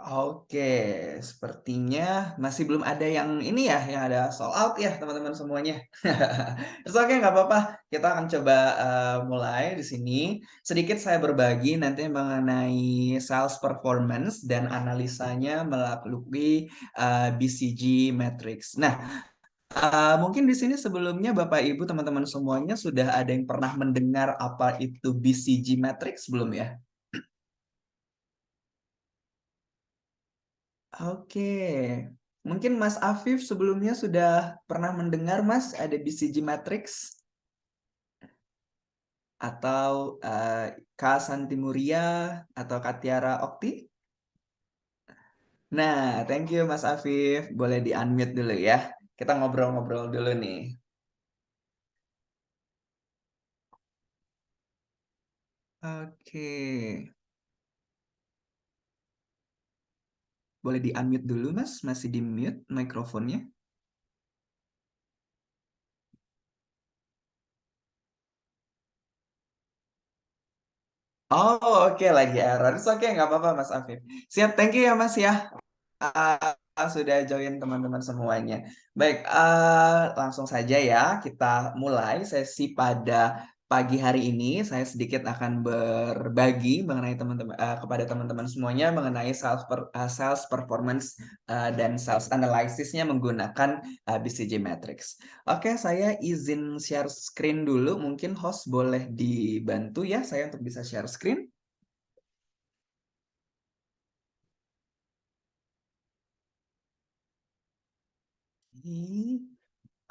Oke, sepertinya masih belum ada yang ini ya, yang ada sold out ya teman-teman semuanya. It's okay, nggak apa-apa. Kita akan coba mulai di sini. Sedikit saya berbagi nanti mengenai sales performance dan analisanya melalui BCG Matrix. Nah, mungkin di sini sebelumnya Bapak Ibu teman-teman semuanya sudah ada yang pernah mendengar apa itu BCG Matrix belum ya? Oke, mungkin Mas Afif sebelumnya sudah pernah mendengar Mas ada BCG Matrix atau Kak Santimuria atau Katiara Okti? Nah, thank you Mas Afif. Boleh di-unmute dulu ya. Kita ngobrol-ngobrol dulu nih. Oke, boleh di-unmute dulu Mas. Masih di-mute mikrofonnya. Oh, oke lagi error. Oke, nggak apa-apa Mas Afif. Siap, thank you ya Mas ya. Sudah join teman-teman semuanya. Baik, langsung saja ya kita mulai sesi pada pagi hari ini. Saya sedikit akan berbagi mengenai teman-teman kepada teman-teman semuanya mengenai sales performance dan sales analysisnya menggunakan BCG Matrix. Oke, saya izin share screen dulu. Mungkin host boleh dibantu ya saya untuk bisa share screen.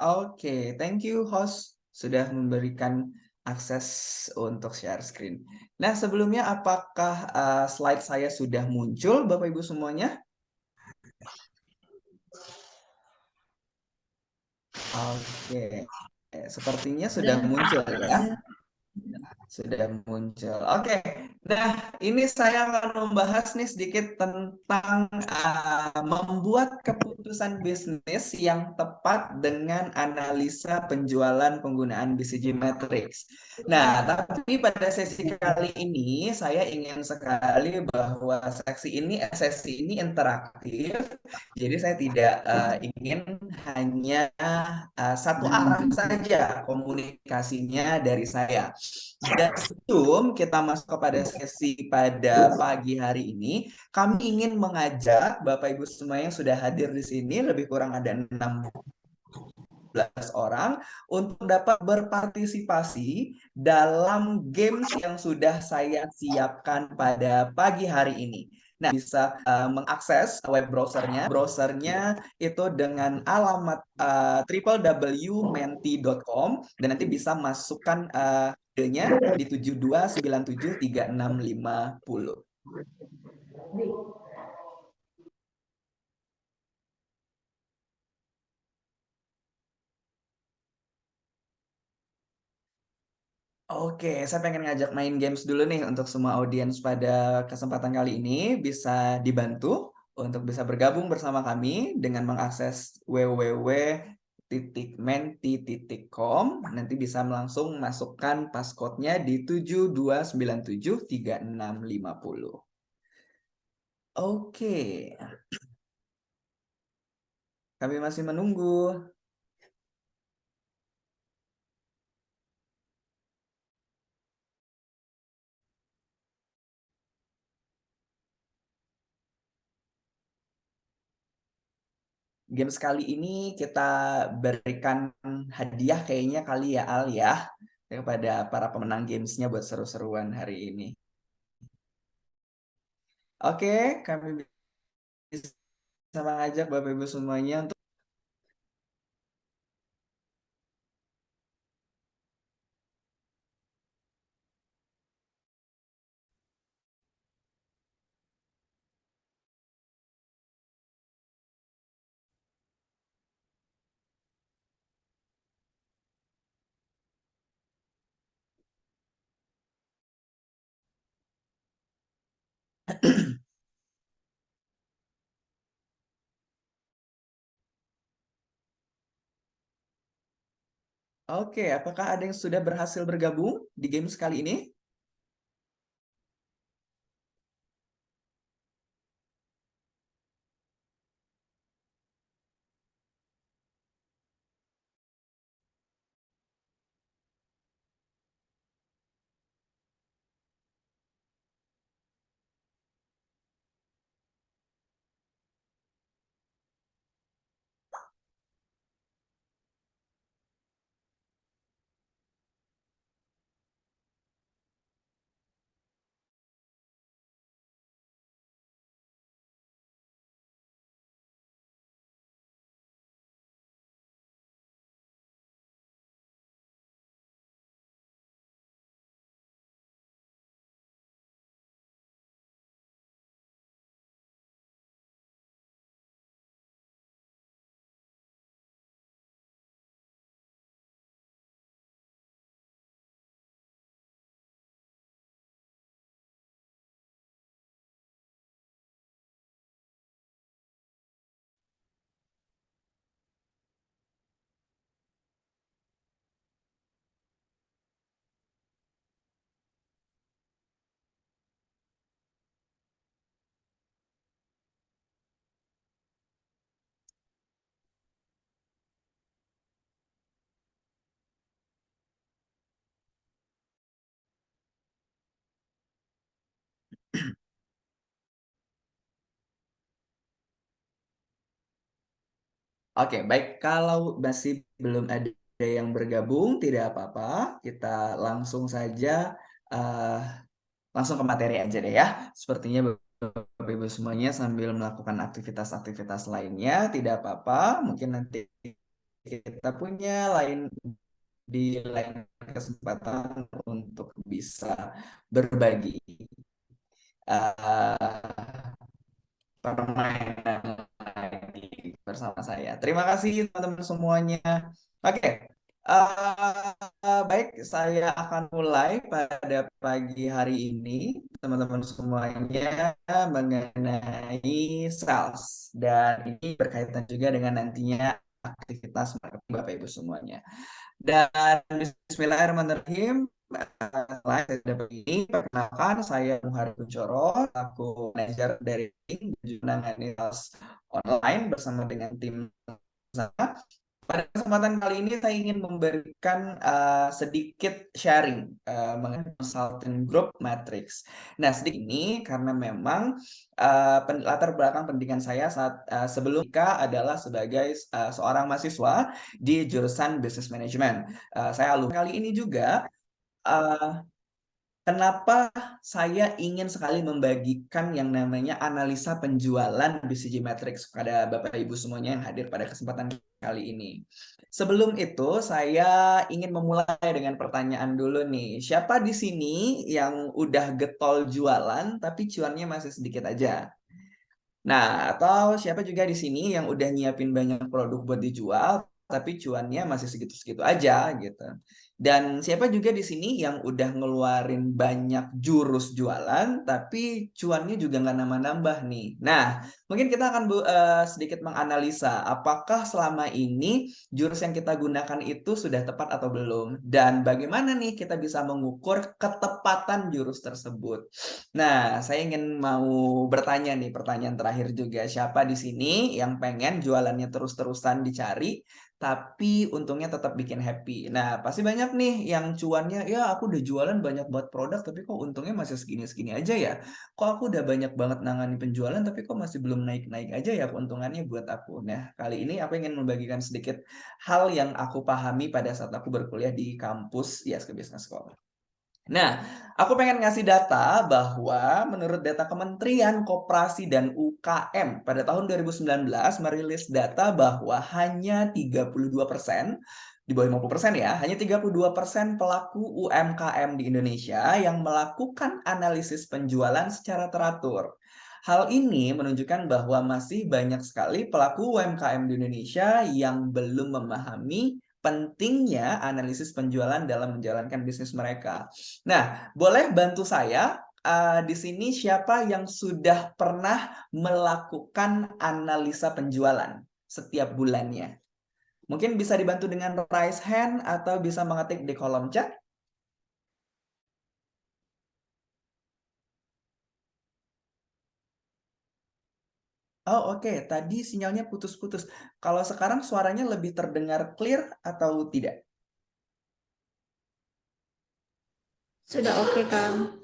Oke, thank you host sudah memberikan akses untuk share screen. Nah, sebelumnya apakah slide saya sudah muncul Bapak Ibu semuanya? Oke, sepertinya sudah muncul ya. Sudah muncul. Oke, nah ini saya akan membahas nih sedikit tentang membuat keputusan bisnis yang tepat dengan analisa penjualan penggunaan BCG Matrix. Nah, tapi pada sesi kali ini saya ingin sekali bahwa sesi ini interaktif. Jadi saya tidak ingin hanya satu arah saja komunikasinya dari saya. Dan sebelum kita masuk kepada sesi pada pagi hari ini, kami ingin mengajak Bapak Ibu semua yang sudah hadir di sini, lebih kurang ada 16 orang, untuk dapat berpartisipasi dalam games yang sudah saya siapkan pada pagi hari ini. Nah, bisa mengakses web browsernya itu dengan alamat www.menti.com dan nanti bisa masukkan kodenya di 72973650. Oke, saya pengen ngajak main games dulu nih untuk semua audiens pada kesempatan kali ini bisa dibantu untuk bisa bergabung bersama kami dengan mengakses www.menti.com. Nanti bisa langsung masukkan passcode-nya di 72973650. Oke, kami masih menunggu. Games kali ini kita berikan hadiah kayaknya kali ya Al ya kepada para pemenang gamesnya buat seru-seruan hari ini. Oke, kami bisa mengajak Bapak Ibu semuanya untuk Oke, apakah ada yang sudah berhasil bergabung di games kali ini? Oke, baik. Kalau masih belum ada yang bergabung, tidak apa-apa. Kita langsung saja uh, langsung ke materi aja deh ya. Sepertinya Bapak Ibu semuanya sambil melakukan aktivitas-aktivitas lainnya, tidak apa-apa. Mungkin nanti kita punya di lain kesempatan untuk bisa berbagi uh, permainan lagi bersama saya. Terima kasih teman-teman semuanya. Oke, baik, saya akan mulai pada pagi hari ini, teman-teman semuanya, mengenai sales. Dan ini berkaitan juga dengan nantinya aktivitas marketing Bapak Ibu semuanya. Dan Bismillahirrahmanirrahim. Saya sudah begini, perkenalkan saya Muharib Kunchoro, aku manajer dari menangani sales online bersama dengan tim saya. Pada kesempatan kali ini saya ingin memberikan sedikit sharing mengenai consulting group matrix. Nah, sedikit ini karena memang latar belakang pendidikan saya saat sebelum nikah adalah sebagai seorang mahasiswa di jurusan Business Management. Saya alumni kali ini juga. uh, Kenapa saya ingin sekali membagikan yang namanya analisa penjualan BCG Matrix kepada Bapak Ibu semuanya yang hadir pada kesempatan kali ini. Sebelum itu, saya ingin memulai dengan pertanyaan dulu nih. Siapa di sini yang udah getol jualan tapi cuannya masih sedikit aja? Nah, atau siapa juga di sini yang udah nyiapin banyak produk buat dijual, tapi cuannya masih segitu-segitu aja gitu. Dan siapa juga di sini yang udah ngeluarin banyak jurus jualan, tapi cuannya juga nggak nambah-nambah nih. Nah, mungkin kita akan sedikit menganalisa apakah selama ini jurus yang kita gunakan itu sudah tepat atau belum. Dan bagaimana nih kita bisa mengukur ketepatan jurus tersebut. Nah, saya ingin mau bertanya nih, pertanyaan terakhir juga. Siapa di sini yang pengen jualannya terus-terusan dicari, tapi untungnya tetap bikin happy? Nah, pasti banyak nih yang cuannya, ya aku udah jualan banyak buat produk, tapi kok untungnya masih segini-segini aja ya? Kok aku udah banyak banget nangani penjualan, tapi kok masih belum naik-naik aja ya keuntungannya buat aku? Nah, kali ini aku ingin membagikan sedikit hal yang aku pahami pada saat aku berkuliah di kampus ISK Business School. Nah, aku pengen ngasih data bahwa menurut data Kementerian Koperasi dan UKM pada tahun 2019 merilis data bahwa hanya 32%, di bawah 50% ya, hanya 32% pelaku UMKM di Indonesia yang melakukan analisis penjualan secara teratur. Hal ini menunjukkan bahwa masih banyak sekali pelaku UMKM di Indonesia yang belum memahami pentingnya analisis penjualan dalam menjalankan bisnis mereka. Nah, boleh bantu saya di sini siapa yang sudah pernah melakukan analisa penjualan setiap bulannya? Mungkin bisa dibantu dengan raise hand atau bisa mengetik di kolom chat. Oh oke, tadi sinyalnya putus-putus. Kalau sekarang suaranya lebih terdengar clear atau tidak? Sudah oke, Kang.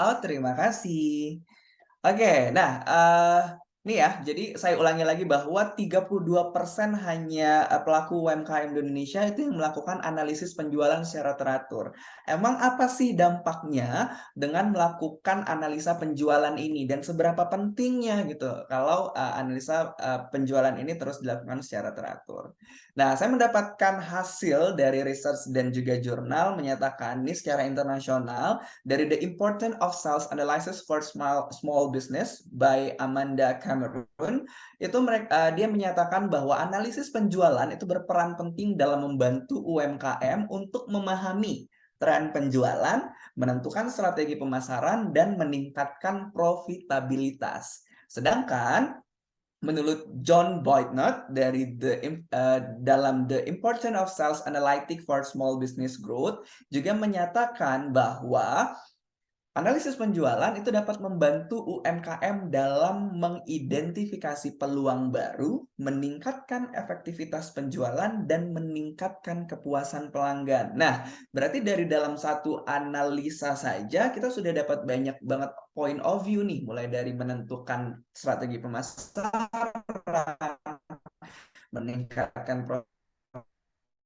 Oh, terima kasih. Oke, nah nih ya, jadi saya ulangi lagi bahwa 32% hanya pelaku UMKM di Indonesia itu yang melakukan analisis penjualan secara teratur. Emang apa sih dampaknya dengan melakukan analisa penjualan ini dan seberapa pentingnya gitu kalau analisa penjualan ini terus dilakukan secara teratur. Nah, saya mendapatkan hasil dari research dan juga jurnal menyatakan ini secara internasional dari The Importance of Sales Analysis for Small Business by Amanda Cameron, itu dia menyatakan bahwa analisis penjualan itu berperan penting dalam membantu UMKM untuk memahami tren penjualan, menentukan strategi pemasaran, dan meningkatkan profitabilitas. Sedangkan menurut John Boydnott dalam The Importance of Sales Analytics for Small Business Growth juga menyatakan bahwa analisis penjualan itu dapat membantu UMKM dalam mengidentifikasi peluang baru, meningkatkan efektivitas penjualan, dan meningkatkan kepuasan pelanggan. Nah, berarti dari dalam satu analisa saja kita sudah dapat banyak banget point of view nih, mulai dari menentukan strategi pemasaran, meningkatkan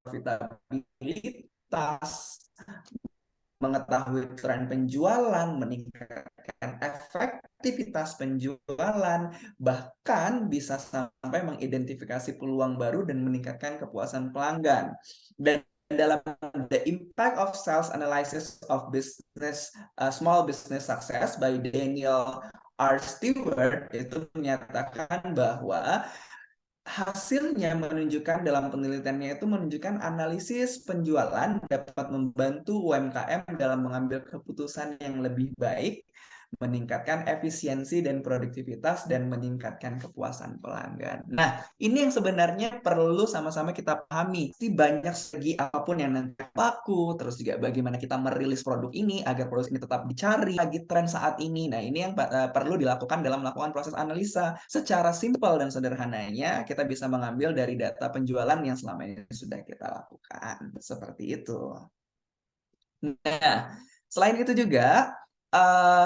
profitabilitas, mengetahui tren penjualan, meningkatkan efektivitas penjualan, bahkan bisa sampai mengidentifikasi peluang baru dan meningkatkan kepuasan pelanggan. Dan dalam The Impact of Sales Analysis of Business Small Business Success by Daniel R. Stewart itu menyatakan bahwa hasilnya menunjukkan dalam penelitiannya itu menunjukkan analisis penjualan dapat membantu UMKM dalam mengambil keputusan yang lebih baik, meningkatkan efisiensi dan produktivitas, dan meningkatkan kepuasan pelanggan. Nah, ini yang sebenarnya perlu sama-sama kita pahami. Di banyak segi apapun yang nanti laku, terus juga bagaimana kita merilis produk ini agar produk ini tetap dicari lagi tren saat ini. Nah, ini yang perlu dilakukan dalam melakukan proses analisa. Secara simpel dan sederhananya, kita bisa mengambil dari data penjualan yang selama ini sudah kita lakukan. Seperti itu. Nah, selain itu juga,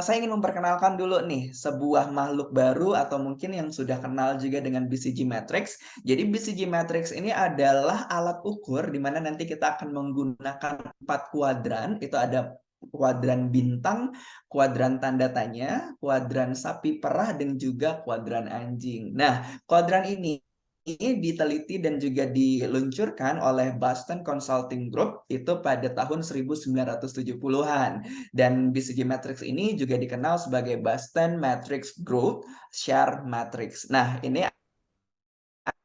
saya ingin memperkenalkan dulu nih sebuah makhluk baru atau mungkin yang sudah kenal juga dengan BCG Matrix. Jadi BCG Matrix ini adalah alat ukur di mana nanti kita akan menggunakan 4 kuadran. Itu ada kuadran bintang, kuadran tanda tanya, kuadran sapi perah, dan juga kuadran anjing. Nah, kuadran ini diteliti dan juga diluncurkan oleh Boston Consulting Group itu pada tahun 1970-an. Dan BCG Matrix ini juga dikenal sebagai Boston Matrix Group Share Matrix. Nah, ini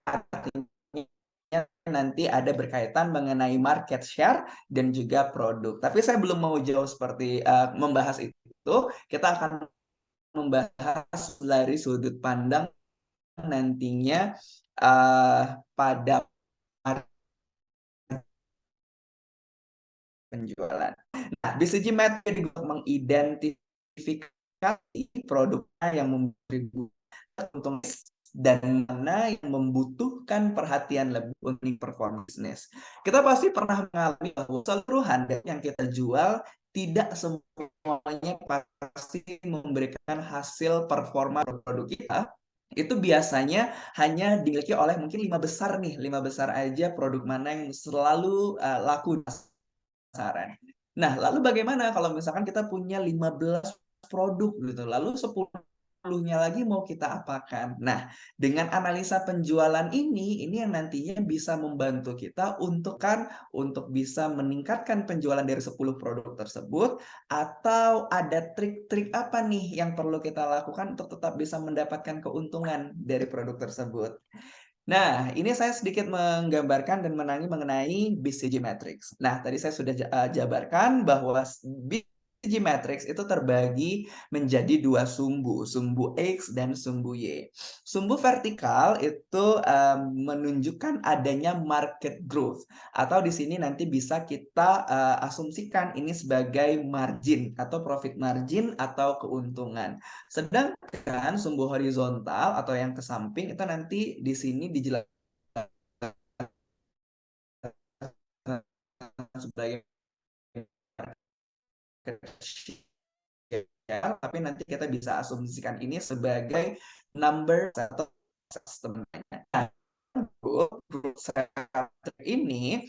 artinya nanti ada berkaitan mengenai market share dan juga produk. Tapi saya belum mau jauh seperti membahas itu. Kita akan membahas dari sudut pandang nantinya pada penjualan. Nah, BCG Method mengidentifikasi produknya yang memberi untung dan mana yang membutuhkan perhatian lebih untuk performa bisnis. Kita pasti pernah mengalami bahwa seluruhan yang kita jual tidak semuanya pasti memberikan hasil performa produk kita. Itu biasanya hanya dimiliki oleh mungkin 5 besar nih, 5 besar aja produk mana yang selalu laku pasaran. Nah, lalu bagaimana kalau misalkan kita punya 15 produk gitu, lalu 10-nya lagi mau kita apakan? Nah, dengan analisa penjualan ini yang nantinya bisa membantu kita untuk bisa meningkatkan penjualan dari 10 produk tersebut, atau ada trik-trik apa nih yang perlu kita lakukan untuk tetap bisa mendapatkan keuntungan dari produk tersebut. Nah, ini saya sedikit menggambarkan dan mengenai BCG Matrix. Nah, tadi saya sudah jabarkan bahwa BCG Matrix itu terbagi menjadi 2 sumbu, sumbu X dan sumbu Y. Sumbu vertikal itu menunjukkan adanya market growth, atau di sini nanti bisa kita asumsikan ini sebagai margin atau profit margin atau keuntungan. Sedangkan sumbu horizontal atau yang ke samping itu nanti di sini dijelaskan sebagai tapi nanti kita bisa asumsikan ini sebagai number atau sebenarnya. Nah, grup ini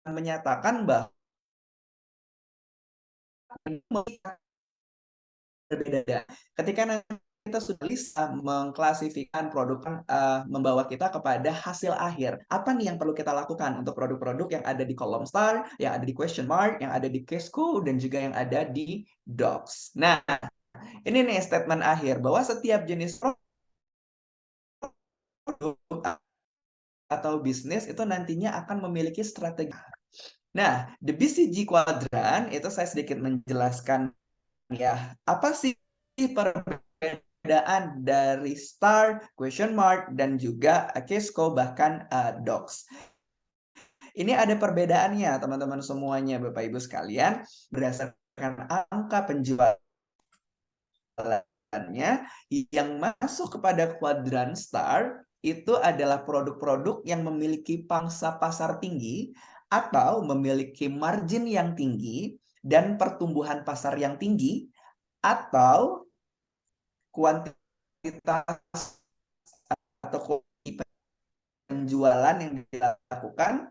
menyatakan bahwa berbeda. Ketika nanti kita sudah bisa mengklasifikasikan produk membawa kita kepada hasil akhir. Apa nih yang perlu kita lakukan untuk produk-produk yang ada di kolom star, yang ada di question mark, yang ada di case code, dan juga yang ada di docs. Nah, ini nih statement akhir bahwa setiap jenis produk atau bisnis itu nantinya akan memiliki strategi. Nah, the BCG Quadrant itu saya sedikit menjelaskan ya, apa sih perbedaan dari star, question mark, dan juga case code, bahkan docs. Ini ada perbedaannya, teman-teman semuanya, Bapak Ibu sekalian, berdasarkan angka penjualannya yang masuk kepada kuadran star itu adalah produk-produk yang memiliki pangsa pasar tinggi atau memiliki margin yang tinggi dan pertumbuhan pasar yang tinggi, atau kuantitas atau penjualan yang dilakukan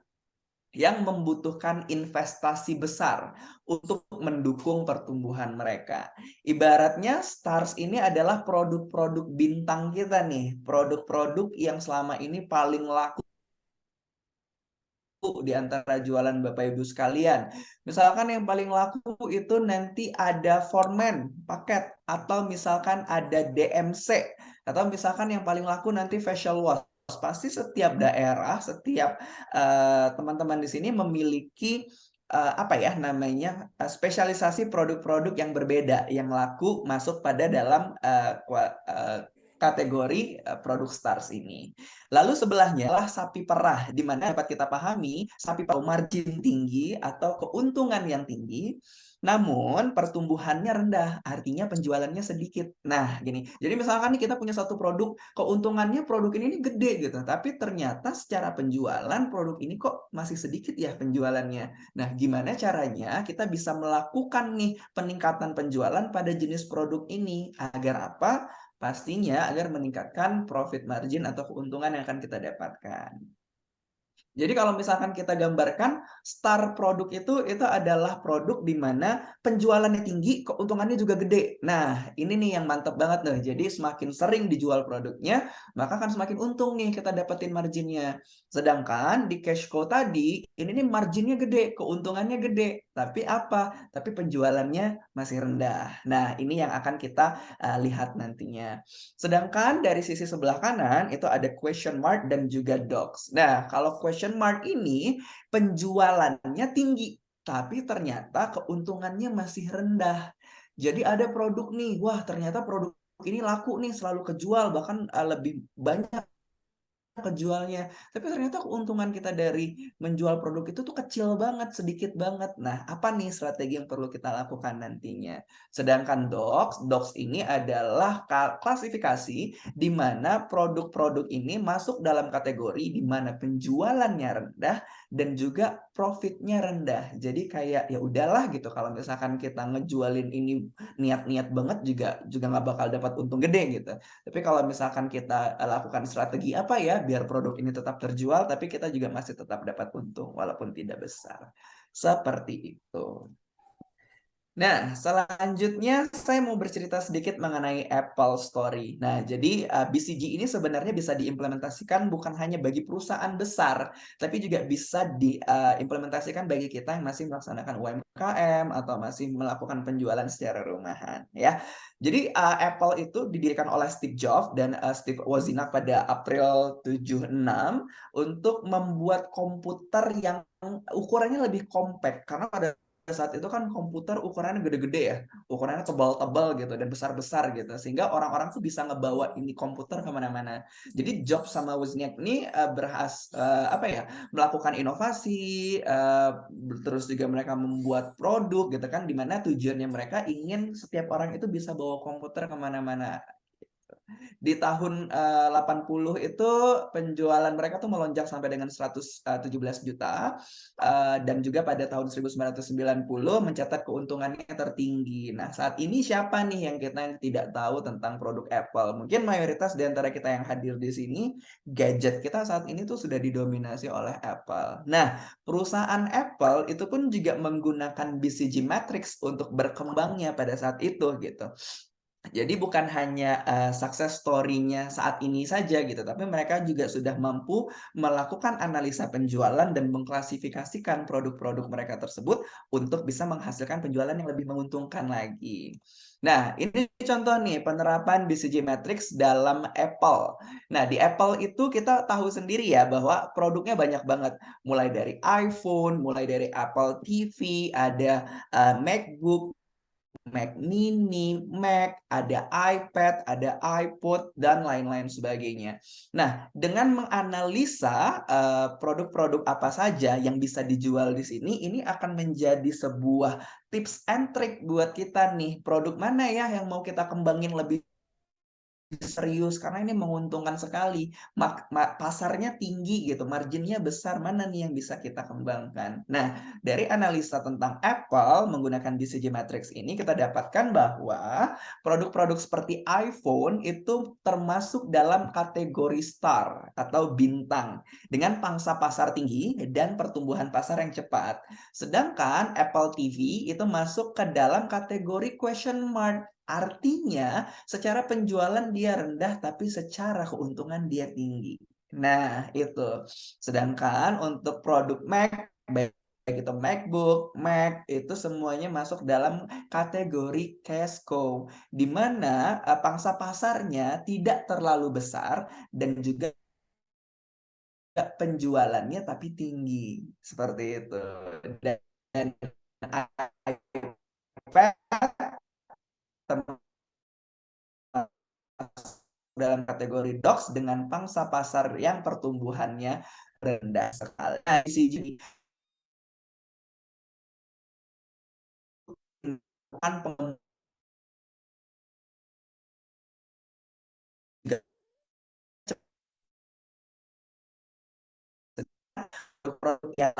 yang membutuhkan investasi besar untuk mendukung pertumbuhan mereka. Ibaratnya Stars ini adalah produk-produk bintang kita nih, produk-produk yang selama ini paling laku di antara jualan Bapak Ibu sekalian. Misalkan yang paling laku itu nanti ada Foreman paket, atau misalkan ada DMC, atau misalkan yang paling laku nanti facial wash. Pasti setiap daerah, setiap teman-teman di sini memiliki apa ya namanya, spesialisasi produk-produk yang berbeda yang laku masuk pada dalam kategori produk Stars ini. Lalu sebelahnya adalah sapi perah, di mana dapat kita pahami sapi perah margin tinggi atau keuntungan yang tinggi, namun pertumbuhannya rendah, artinya penjualannya sedikit. Nah, gini, jadi misalkan nih kita punya satu produk, keuntungannya produk ini gede gitu, tapi ternyata secara penjualan produk ini kok masih sedikit ya penjualannya. Nah, gimana caranya kita bisa melakukan nih peningkatan penjualan pada jenis produk ini agar apa? Pastinya agar meningkatkan profit margin atau keuntungan yang akan kita dapatkan. Jadi kalau misalkan kita gambarkan star produk itu adalah produk di mana penjualannya tinggi, keuntungannya juga gede. Nah, ini nih yang mantap banget nih. Jadi semakin sering dijual produknya, maka akan semakin untung nih kita dapetin marginnya. Sedangkan di cash cow tadi, ini nih marginnya gede, keuntungannya gede. Tapi apa? Tapi penjualannya masih rendah. Nah, ini yang akan kita lihat nantinya. Sedangkan dari sisi sebelah kanan itu ada question mark dan juga docs. Nah, kalau question mark ini penjualannya tinggi, tapi ternyata keuntungannya masih rendah. Jadi ada produk nih, wah ternyata produk ini laku nih, selalu kejual, bahkan lebih banyak kejualnya. Tapi ternyata keuntungan kita dari menjual produk itu tuh kecil banget, sedikit banget. Nah, apa nih strategi yang perlu kita lakukan nantinya? Sedangkan docs ini adalah klasifikasi di mana produk-produk ini masuk dalam kategori di mana penjualannya rendah dan juga profitnya rendah. Jadi kayak ya udahlah gitu, kalau misalkan kita ngejualin ini niat-niat banget juga nggak bakal dapat untung gede gitu. Tapi kalau misalkan kita lakukan strategi apa ya biar produk ini tetap terjual, tapi kita juga masih tetap dapat untung walaupun tidak besar. Seperti itu. Nah, selanjutnya saya mau bercerita sedikit mengenai Apple Story. Nah, jadi BCG ini sebenarnya bisa diimplementasikan bukan hanya bagi perusahaan besar, tapi juga bisa diimplementasikan bagi kita yang masih melaksanakan UMKM atau masih melakukan penjualan secara rumahan, ya. Jadi Apple itu didirikan oleh Steve Jobs dan Steve Wozniak pada April 76 untuk membuat komputer yang ukurannya lebih compact, karena pada saat itu kan komputer ukurannya gede-gede ya, ukurannya tebal-tebal gitu dan besar-besar gitu, sehingga orang-orang tuh bisa ngebawa ini komputer kemana-mana. Jadi Jobs sama Wozniak ini apa ya, melakukan inovasi, terus juga mereka membuat produk gitu kan, dimana tujuannya mereka ingin setiap orang itu bisa bawa komputer kemana-mana. Di tahun 80 itu penjualan mereka tuh melonjak sampai dengan 117 juta, dan juga pada tahun 1990 mencatat keuntungannya tertinggi. Nah, saat ini siapa nih yang kita tidak tahu tentang produk Apple? Mungkin mayoritas di antara kita yang hadir di sini, gadget kita saat ini tuh sudah didominasi oleh Apple. Nah, perusahaan Apple itu pun juga menggunakan BCG Matrix untuk berkembangnya pada saat itu gitu. Jadi bukan hanya success story-nya saat ini saja gitu, tapi mereka juga sudah mampu melakukan analisa penjualan dan mengklasifikasikan produk-produk mereka tersebut untuk bisa menghasilkan penjualan yang lebih menguntungkan lagi. Nah, ini contoh nih penerapan BCG Matrix dalam Apple. Nah, di Apple itu kita tahu sendiri ya bahwa produknya banyak banget. Mulai dari iPhone, mulai dari Apple TV, ada MacBook, Mac Mini, Mac, ada iPad, ada iPod, dan lain-lain sebagainya. Nah, dengan menganalisa produk-produk apa saja yang bisa dijual di sini, ini akan menjadi sebuah tips and trick buat kita nih. Produk mana ya yang mau kita kembangin lebih serius karena ini menguntungkan sekali. Pasarnya tinggi gitu, marginnya besar, mana nih yang bisa kita kembangkan. Nah, dari analisa tentang Apple menggunakan BCG Matrix ini kita dapatkan bahwa produk-produk seperti iPhone itu termasuk dalam kategori star atau bintang dengan pangsa pasar tinggi dan pertumbuhan pasar yang cepat. Sedangkan Apple TV itu masuk ke dalam kategori question mark. Artinya secara penjualan dia rendah, tapi secara keuntungan dia tinggi. Nah, itu. Sedangkan untuk produk Mac, baik itu MacBook, Mac, itu semuanya masuk dalam kategori cash cow, di mana pangsa pasarnya tidak terlalu besar dan juga penjualannya tapi tinggi. Seperti itu. Dan iPad dalam kategori docs dengan pangsa pasar yang pertumbuhannya rendah sekali. Nah, BCG produk yang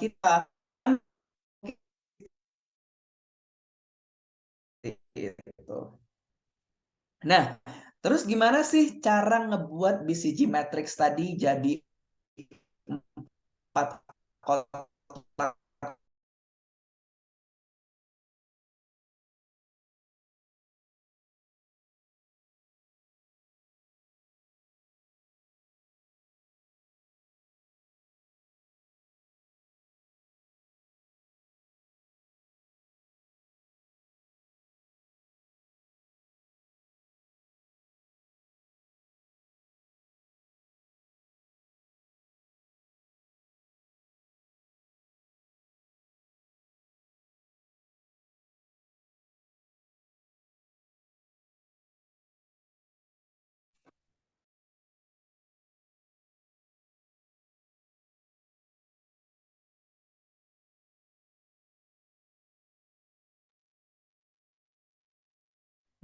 kita gitu. Nah, terus gimana sih cara ngebuat BCG Matrix tadi jadi 4 kotak?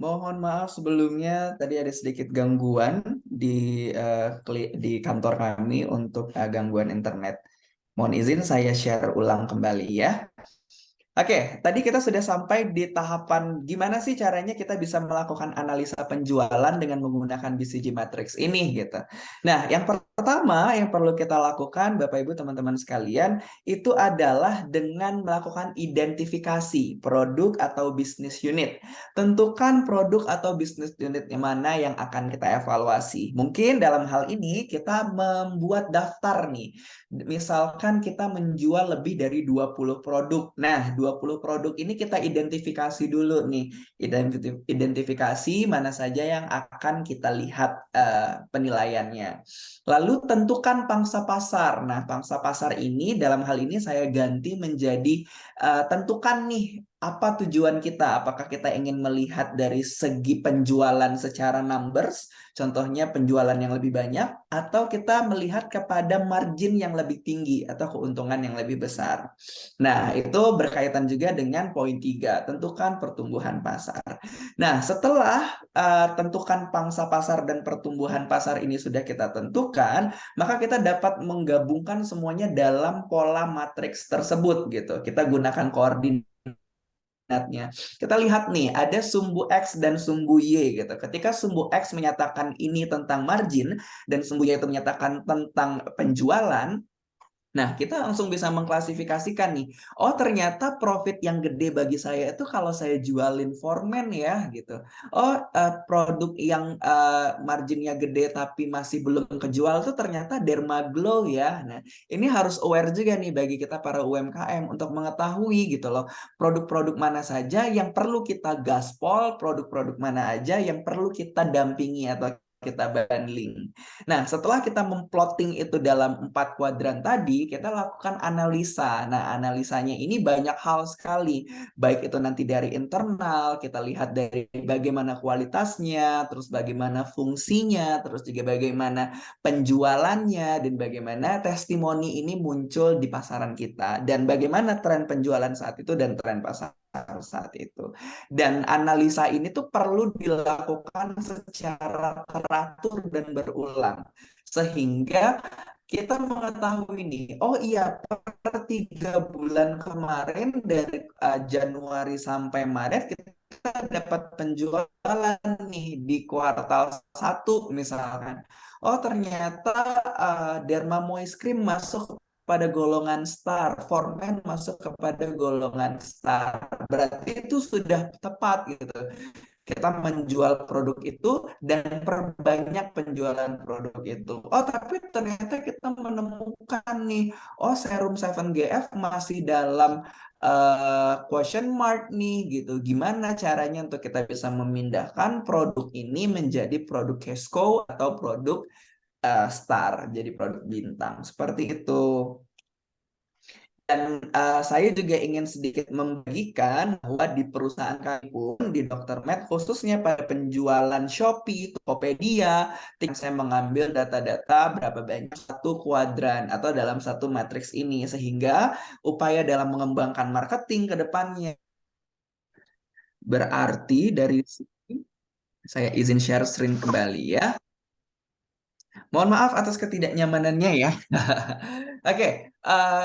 Mohon maaf sebelumnya tadi ada sedikit gangguan di kantor kami untuk gangguan internet. Mohon izin saya share ulang kembali ya. Oke, tadi kita sudah sampai di tahapan gimana sih caranya kita bisa melakukan analisa penjualan dengan menggunakan BCG Matrix ini gitu. Nah, yang pertama yang perlu kita lakukan Bapak Ibu teman-teman sekalian itu adalah dengan melakukan identifikasi produk atau bisnis unit. Tentukan produk atau bisnis unit yang mana yang akan kita evaluasi. Mungkin dalam hal ini kita membuat daftar nih. Misalkan kita menjual lebih dari 20 produk. Nah, 20 produk ini kita identifikasi dulu nih. Identifikasi mana saja yang akan kita lihat penilaiannya. Lalu tentukan pangsa pasar. Nah, pangsa pasar ini dalam hal ini saya ganti menjadi tentukan nih apa tujuan kita? Apakah kita ingin melihat dari segi penjualan secara numbers, contohnya penjualan yang lebih banyak, atau kita melihat kepada margin yang lebih tinggi atau keuntungan yang lebih besar. Nah, itu berkaitan juga dengan poin 3, tentukan pertumbuhan pasar. Nah, setelah tentukan pangsa pasar dan pertumbuhan pasar ini sudah kita tentukan, maka kita dapat menggabungkan semuanya dalam pola matriks tersebut gitu. Kita gunakan koordinat. Kita lihat nih, ada sumbu X dan sumbu Y gitu. Ketika sumbu X menyatakan ini tentang margin dan sumbu Y itu menyatakan tentang penjualan, nah, kita langsung bisa mengklasifikasikan nih. Oh, ternyata profit yang gede bagi saya itu kalau saya jualin foreman ya gitu. Oh, produk yang marginnya gede tapi masih belum kejual itu ternyata Dermaglow ya. Nah, ini harus aware juga nih bagi kita para UMKM untuk mengetahui gitu loh. Produk-produk mana saja yang perlu kita gaspol, produk-produk mana aja yang perlu kita dampingi atau kita bundling. Nah, setelah kita memplotting itu dalam 4 kuadran tadi, kita lakukan analisa. Nah, analisanya ini banyak hal sekali. Baik itu nanti dari internal, kita lihat dari bagaimana kualitasnya, terus bagaimana fungsinya, terus juga bagaimana penjualannya, dan bagaimana testimoni ini muncul di pasaran kita, dan bagaimana tren penjualan saat itu dan tren pasar saat itu. Dan analisa ini tuh perlu dilakukan secara teratur dan berulang. Sehingga kita mengetahui nih, oh iya, per 3 bulan kemarin dari Januari sampai Maret kita dapat penjualan nih di kuartal 1 misalkan. Oh ternyata Derma Moist Cream masuk pada golongan star, Formen masuk kepada golongan star. Berarti itu sudah tepat gitu. Kita menjual produk itu dan perbanyak penjualan produk itu. Oh, tapi ternyata kita menemukan nih, oh serum 7GF masih dalam question mark nih gitu. Gimana caranya untuk kita bisa memindahkan produk ini menjadi produk Cashco atau produk star, jadi produk bintang. Seperti itu. Dan saya juga ingin sedikit membagikan bahwa di perusahaan kami pun, di Dr. Med, khususnya pada penjualan Shopee, Tokopedia, saya mengambil data-data berapa banyak satu kuadran atau dalam satu matriks ini, sehingga upaya dalam mengembangkan marketing ke depannya. Berarti dari sini, saya izin share screen kembali ya. Mohon maaf atas ketidaknyamanannya ya. Oke,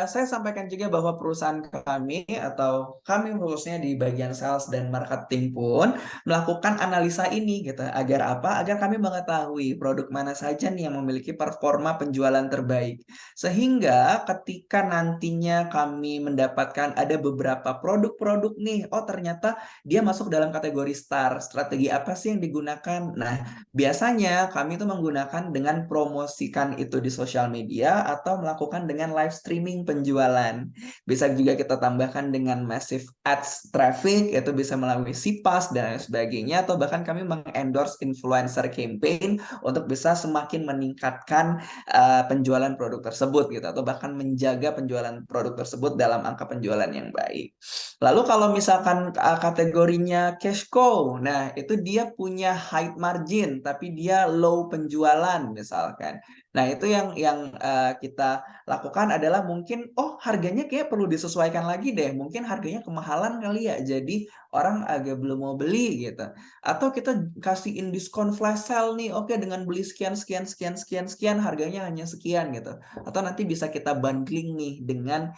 saya sampaikan juga bahwa perusahaan kami atau kami khususnya di bagian sales dan marketing pun melakukan analisa ini gitu. Agar apa? Agar kami mengetahui produk mana saja nih yang memiliki performa penjualan terbaik. Sehingga ketika nantinya kami mendapatkan ada beberapa produk-produk nih, oh ternyata dia masuk dalam kategori star. Strategi apa sih yang digunakan? Nah, biasanya kami itu menggunakan dengan promosikan itu di sosial media atau melakukan dengan live streaming penjualan. Bisa juga kita tambahkan dengan massive ads traffic, yaitu bisa melalui CPAS dan lain sebagainya, atau bahkan kami mengendorse influencer campaign untuk bisa semakin meningkatkan penjualan produk tersebut gitu, atau bahkan menjaga penjualan produk tersebut dalam angka penjualan yang baik. Lalu kalau misalkan kategorinya cash cow, nah itu dia punya high margin tapi dia low penjualan misalkan. Nah itu yang kita lakukan adalah mungkin harganya kayak perlu disesuaikan lagi deh. Mungkin harganya kemahalan kali ya. Jadi orang agak belum mau beli gitu. Atau kita kasihin diskon flash sale nih. Oke, dengan beli sekian sekian sekian sekian sekian harganya hanya sekian gitu. Atau nanti bisa kita bundling nih dengan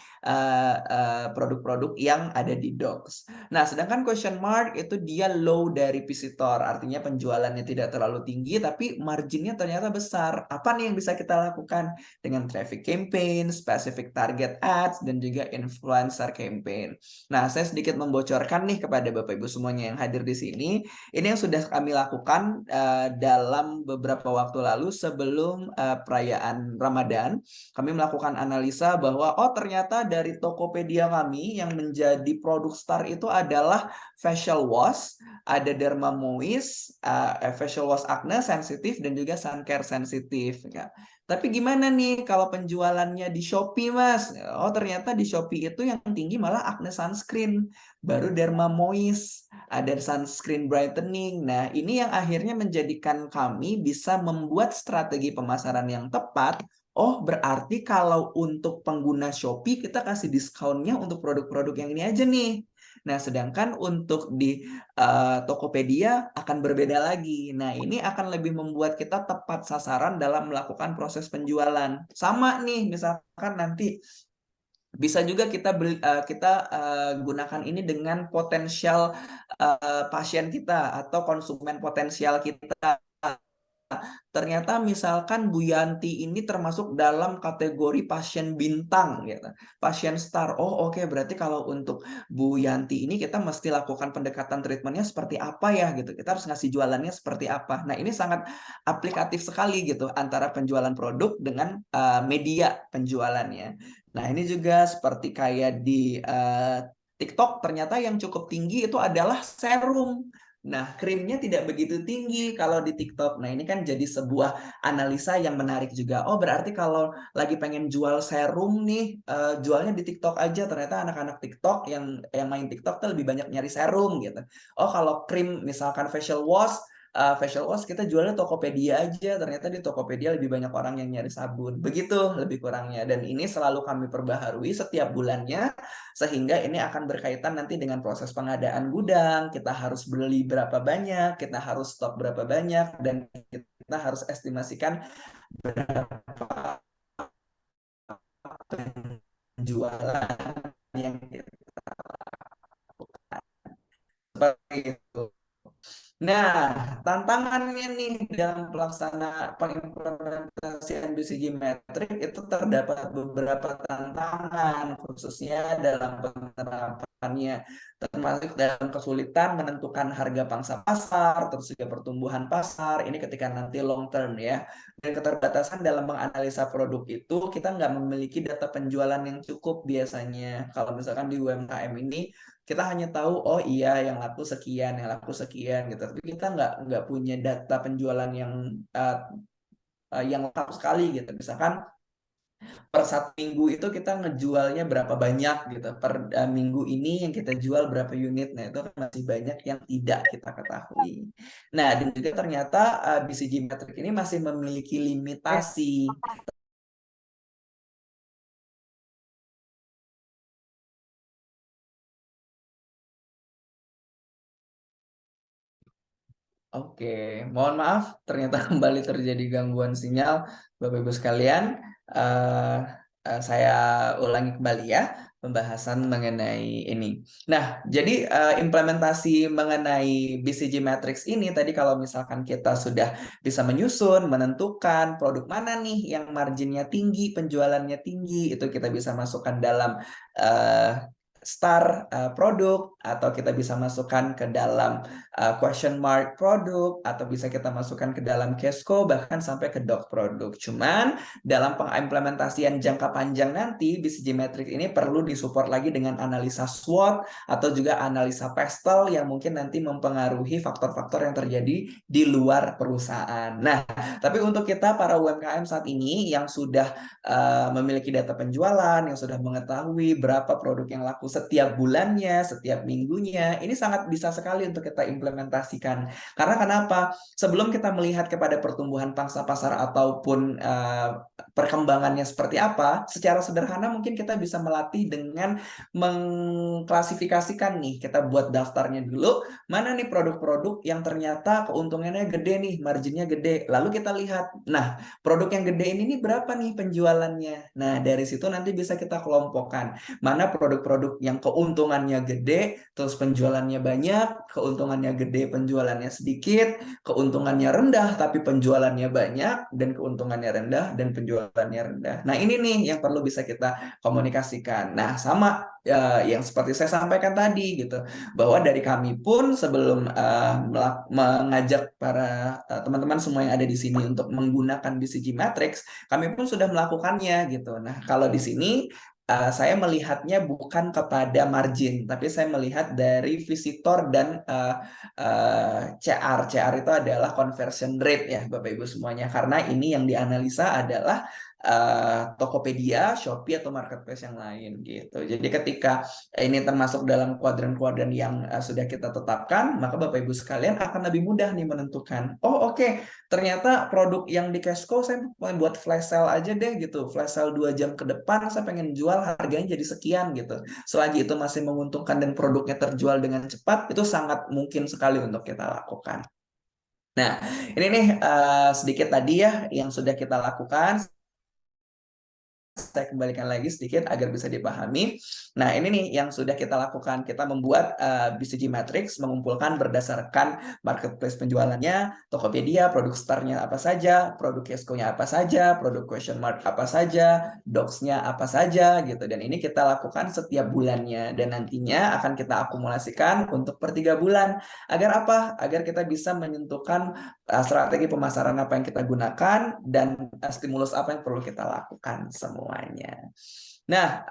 produk-produk yang ada di Docs. Nah, sedangkan question mark itu dia low dari visitor, artinya penjualannya tidak terlalu tinggi, tapi marginnya ternyata besar. Apa nih yang bisa kita lakukan? Dengan traffic campaign, specific target ads, dan juga influencer campaign. Nah, saya sedikit membocorkan nih kepada Bapak Ibu semuanya yang hadir di sini. Ini yang sudah kami lakukan dalam beberapa waktu lalu sebelum perayaan Ramadan. Kami melakukan analisa bahwa ternyata dari Tokopedia kami yang menjadi produk star itu adalah facial wash, ada Derma Moist, facial wash acne sensitif, dan juga sun care sensitif. Ya. Tapi gimana nih kalau penjualannya di Shopee, Mas? Oh, ternyata di Shopee itu yang tinggi malah acne sunscreen, baru Derma Moist, ada sunscreen brightening. Nah, ini yang akhirnya menjadikan kami bisa membuat strategi pemasaran yang tepat. Oh, berarti kalau untuk pengguna Shopee kita kasih diskonnya untuk produk-produk yang ini aja nih. Nah, sedangkan untuk di Tokopedia akan berbeda lagi. Nah, ini akan lebih membuat kita tepat sasaran dalam melakukan proses penjualan. Sama nih, misalkan nanti bisa juga kita gunakan ini dengan potensial pasien kita atau konsumen potensial kita. Ternyata misalkan Bu Yanti ini termasuk dalam kategori pasien bintang gitu. Pasien star. Oh oke, berarti kalau untuk Bu Yanti ini kita mesti lakukan pendekatan treatmentnya seperti apa ya gitu. Kita harus ngasih jualannya seperti apa. Nah, ini sangat aplikatif sekali gitu antara penjualan produk dengan media penjualannya. Nah, ini juga seperti kayak di TikTok ternyata yang cukup tinggi itu adalah serum. Nah, krimnya tidak begitu tinggi kalau di TikTok. Nah, ini kan jadi sebuah analisa yang menarik juga. Oh, berarti kalau lagi pengen jual serum nih, jualnya di TikTok aja. Ternyata anak-anak TikTok yang main TikTok tuh lebih banyak nyari serum gitu. Oh, kalau krim misalkan facial wash kita jualnya Tokopedia aja. Ternyata di Tokopedia lebih banyak orang yang nyari sabun. Begitu lebih kurangnya. Dan ini selalu kami perbaharui setiap bulannya sehingga ini akan berkaitan nanti dengan proses pengadaan gudang, kita harus beli berapa banyak, kita harus stok berapa banyak, dan kita harus estimasikan berapa penjualan yang kita lakukan. Seperti itu. Nah, tantangannya nih dalam pengimplementasian BCG Metric itu terdapat beberapa tantangan, khususnya dalam penerapannya, termasuk dalam kesulitan menentukan harga pangsa pasar, terus juga pertumbuhan pasar, ini ketika nanti long term ya, dan keterbatasan dalam menganalisa produk itu, kita nggak memiliki data penjualan yang cukup biasanya. Kalau misalkan di UMKM ini, kita hanya tahu oh iya yang laku sekian gitu, tapi kita nggak punya data penjualan yang lengkap sekali gitu. Misalkan per satu minggu itu kita ngejualnya berapa banyak gitu, per minggu ini yang kita jual berapa unit. Nah, itu kan masih banyak yang tidak kita ketahui. Nah, dan juga ternyata BCG Metric ini masih memiliki limitasi. Oke, mohon maaf, ternyata kembali terjadi gangguan sinyal, Bapak Ibu sekalian. Eh, saya ulangi kembali ya pembahasan mengenai ini. Nah, jadi implementasi mengenai BCG Matrix ini tadi kalau misalkan kita sudah bisa menyusun, menentukan produk mana nih yang marginnya tinggi, penjualannya tinggi, itu kita bisa masukkan dalam star produk, atau kita bisa masukkan ke dalam question mark produk, atau bisa kita masukkan ke dalam cashco, bahkan sampai ke doc produk. Cuman dalam pengimplementasian jangka panjang nanti BCG Metric ini perlu disupport lagi dengan analisa SWOT atau juga analisa pastel yang mungkin nanti mempengaruhi faktor-faktor yang terjadi di luar perusahaan. Nah, tapi untuk kita para UMKM saat ini yang sudah memiliki data penjualan, yang sudah mengetahui berapa produk yang laku setiap bulannya, setiap minggunya, ini sangat bisa sekali untuk kita implementasikan. Karena kenapa? Sebelum kita melihat kepada pertumbuhan pangsa pasar ataupun perkembangannya seperti apa, secara sederhana mungkin kita bisa melatih dengan mengklasifikasikan nih, kita buat daftarnya dulu, mana nih produk-produk yang ternyata keuntungannya gede nih, marginnya gede. Lalu kita lihat, nah produk yang gede ini nih berapa nih penjualannya. Nah, dari situ nanti bisa kita kelompokkan mana produk-produk yang keuntungannya gede, terus penjualannya banyak, keuntungannya gede, penjualannya sedikit, keuntungannya rendah tapi penjualannya banyak, dan keuntungannya rendah dan penjualannya rendah. Nah, ini nih yang perlu bisa kita komunikasikan. Nah, sama yang seperti saya sampaikan tadi gitu, bahwa dari kami pun sebelum mengajak para teman-teman semua yang ada di sini untuk menggunakan BCG Matrix, kami pun sudah melakukannya gitu. Nah, kalau di sini saya melihatnya bukan kepada margin, tapi saya melihat dari visitor dan CR. CR itu adalah conversion rate ya, Bapak Ibu semuanya. Karena ini yang dianalisa adalah Tokopedia, Shopee, atau marketplace yang lain gitu. Jadi ketika ini termasuk dalam kuadran-kuadran yang sudah kita tetapkan, maka Bapak Ibu sekalian akan lebih mudah nih menentukan. Oh oke, ternyata produk yang di Cashco saya pengen buat flash sale aja deh gitu. Flash sale 2 jam ke depan saya pengen jual harganya jadi sekian gitu. Selagi itu masih menguntungkan dan produknya terjual dengan cepat, itu sangat mungkin sekali untuk kita lakukan. Nah, ini nih sedikit tadi ya yang sudah kita lakukan. Saya kembalikan lagi sedikit agar bisa dipahami. Nah, ini nih yang sudah kita lakukan. Kita membuat BCG Matrix, mengumpulkan berdasarkan marketplace penjualannya, Tokopedia, produk startnya apa saja, produk Cashco-nya apa saja, produk question mark apa saja, docs-nya apa saja, gitu. Dan ini kita lakukan setiap bulannya. Dan nantinya akan kita akumulasikan untuk per 3 bulan. Agar apa? Agar kita bisa menentukan strategi pemasaran apa yang kita gunakan dan stimulus apa yang perlu kita lakukan semua. semuanya. Nah,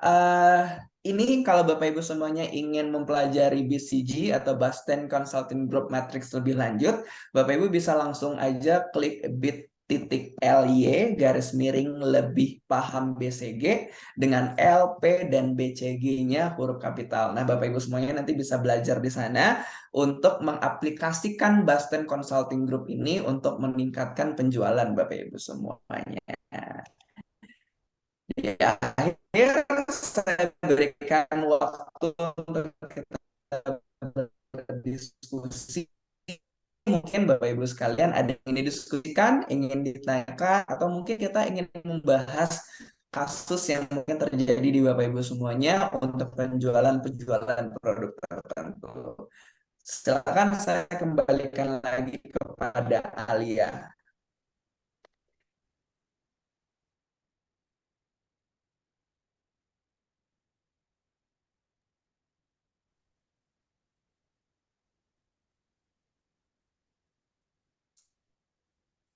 ini kalau Bapak Ibu semuanya ingin mempelajari BCG atau Boston Consulting Group Matrix lebih lanjut, Bapak Ibu bisa langsung aja klik bit.ly garis miring lebih paham BCG dengan L, P, dan BCG-nya huruf kapital. Nah, Bapak Ibu semuanya nanti bisa belajar di sana untuk mengaplikasikan Boston Consulting Group ini untuk meningkatkan penjualan Bapak Ibu semuanya. Di akhir saya berikan waktu untuk kita berdiskusi. Mungkin Bapak Ibu sekalian ada yang ingin didiskusikan, ingin ditanyakan, atau mungkin kita ingin membahas kasus yang mungkin terjadi di Bapak Ibu semuanya untuk penjualan-penjualan produk tertentu. Silakan saya kembalikan lagi kepada Alia.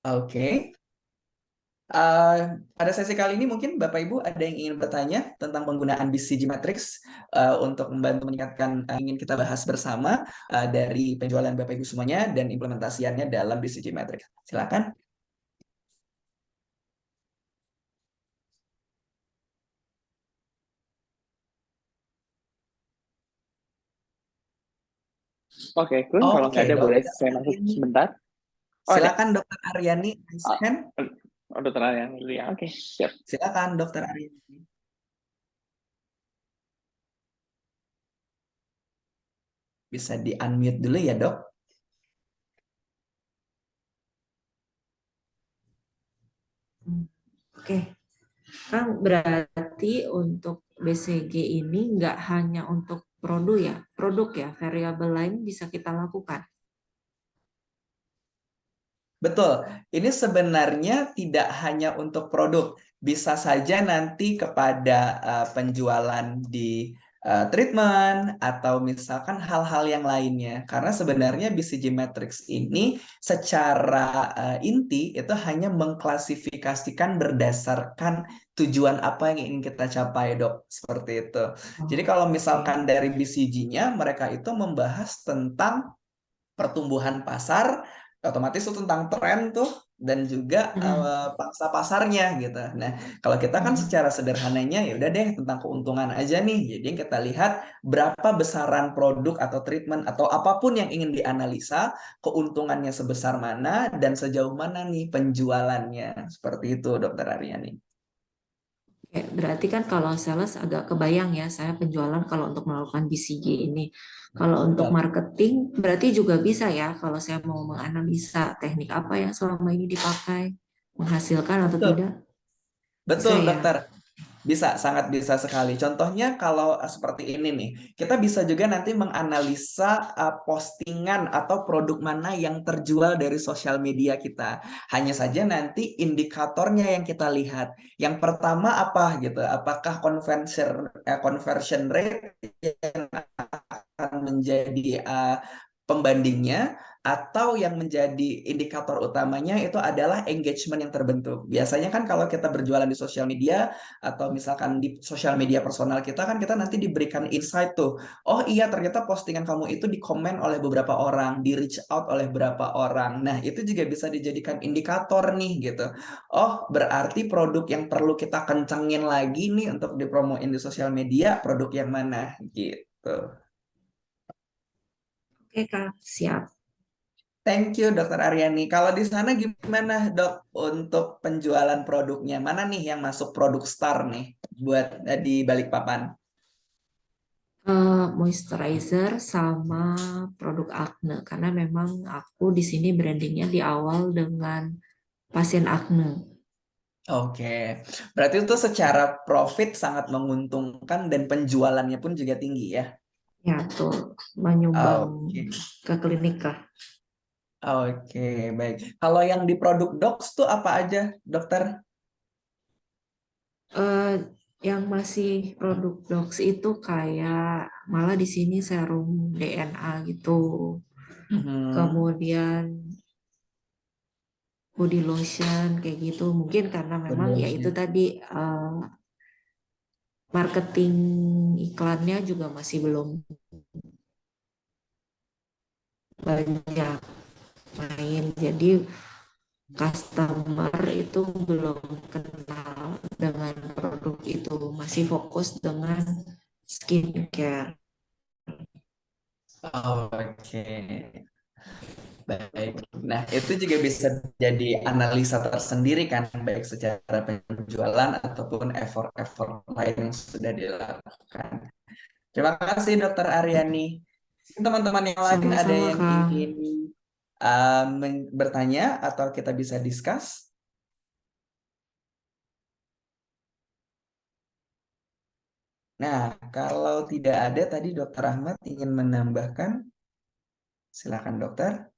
Oke. Pada sesi kali ini mungkin Bapak Ibu ada yang ingin bertanya tentang penggunaan BCG Matrix untuk membantu meningkatkan ingin kita bahas bersama dari penjualan Bapak Ibu semuanya dan implementasiannya dalam BCG Matrix. Silakan. Oke, Kun, kalau nggak Oke, ada boleh Dokter saya masuk Aryani. sebentar. Oh, ada. Silakan Dokter Aryani, raise hand. Dokter Aryani dulu ya. Oke, siap. Silakan Dokter Aryani. Bisa di-unmute dulu ya, Dok. Oke, Kang, berarti untuk BCG ini nggak hanya untuk produk ya, variabel lain bisa kita lakukan. Betul, ini sebenarnya tidak hanya untuk produk, bisa saja nanti kepada penjualan di treatment atau misalkan hal-hal yang lainnya. Karena sebenarnya BCG Matrix ini secara inti itu hanya mengklasifikasikan berdasarkan tujuan apa yang ingin kita capai, Dok. Seperti itu. Jadi kalau misalkan dari BCG-nya mereka itu membahas tentang pertumbuhan pasar, otomatis itu tentang tren tuh dan juga pangsa pasarnya gitu. Nah, kalau kita kan secara sederhananya ya udah deh tentang keuntungan aja nih. Jadi yang kita lihat berapa besaran produk atau treatment atau apapun yang ingin dianalisa, keuntungannya sebesar mana dan sejauh mana nih penjualannya. Seperti itu, Dokter Aryani. Oke, berarti kan kalau sales agak kebayang ya, saya penjualan kalau untuk melakukan BCG ini. Kalau untuk marketing berarti juga bisa ya, kalau saya mau menganalisa teknik apa yang selama ini dipakai, menghasilkan atau Betul. tidak. Betul, Bisa ya? Dokter. Bisa, sangat bisa sekali. Contohnya kalau seperti ini nih, kita bisa juga nanti menganalisa postingan atau produk mana yang terjual dari sosial media kita. Hanya saja nanti indikatornya yang kita lihat. Yang pertama apa gitu? Apakah conversion rate yang akan menjadi pembandingnya, atau yang menjadi indikator utamanya itu adalah engagement yang terbentuk. Biasanya kan kalau kita berjualan di sosial media atau misalkan di sosial media personal kita kan kita nanti diberikan insight tuh. Oh iya ternyata postingan kamu itu dikomen oleh beberapa orang, di reach out oleh beberapa orang. Nah, itu juga bisa dijadikan indikator nih gitu. Oh, berarti produk yang perlu kita kencengin lagi nih untuk dipromoin di sosial media, produk yang mana gitu. Oke, Kak, siap. Thank you, Dokter Aryani. Kalau di sana gimana, Dok, untuk penjualan produknya? Mana nih yang masuk produk star nih buat di Balikpapan? Moisturizer sama produk acne karena memang aku di sini brandingnya di awal dengan pasien acne. Oke, berarti itu secara profit sangat menguntungkan dan penjualannya pun juga tinggi ya? Ya, tuh menyumbang Oke, ke klinik lah. oke, baik. Kalau yang di produk Dox tuh apa aja, Dokter? Eh, yang masih produk Dox itu kayak malah di sini serum DNA gitu. Mhm. Kemudian body lotion kayak gitu. Mungkin karena memang ya itu Solution. tadi marketing iklannya juga masih belum banyak main. Jadi customer itu belum kenal dengan produk itu, masih fokus dengan skincare. Oke, baik. Nah, itu juga bisa jadi analisa tersendiri kan, baik secara penjualan ataupun effort-effort lain yang sudah dilakukan. Terima kasih, Dokter Aryani. Teman-teman yang lain ada Sama-sama, yang Kak. ingin bertanya atau kita bisa discuss? Nah, kalau tidak ada tadi Dokter Ahmad ingin menambahkan, silakan Dokter.